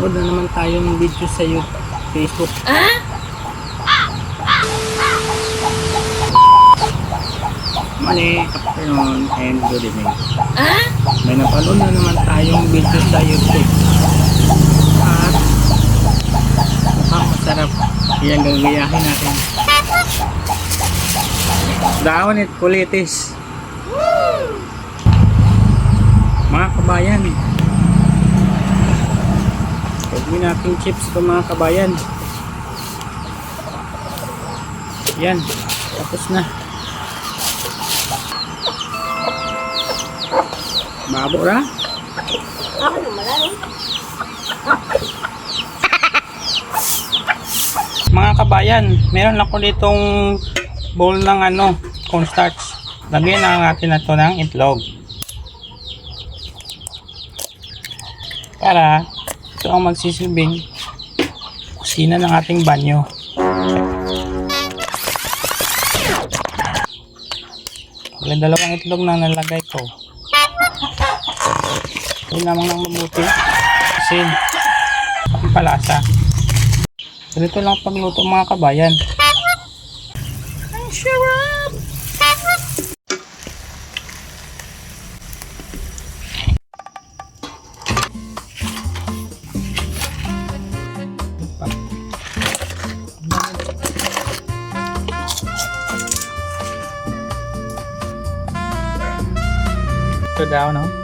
upload na naman tayong video sa Facebook. Mali, afternoon and good evening. May napanood na naman tayong video sa YouTube. At mukhang masarap. Yan gagayahin natin. Daon at kulitis. Mga kabayan, gawin natin chips ko mga kabayan. Yan, tapos na. Babo ra? Ako naman lang. Mga kabayan, meron ako ditong bowl ng cornstarch. Lagyan na natin na ito ng itlog. Para ito ang magsisilbing kusina ng ating banyo. Wala dalawang itlog na nalagay ko. Ito lamang ng mabuti kasi ang palasa. Ganito lang pagluto mga kabayan. Ang sarap! Ito daw, no?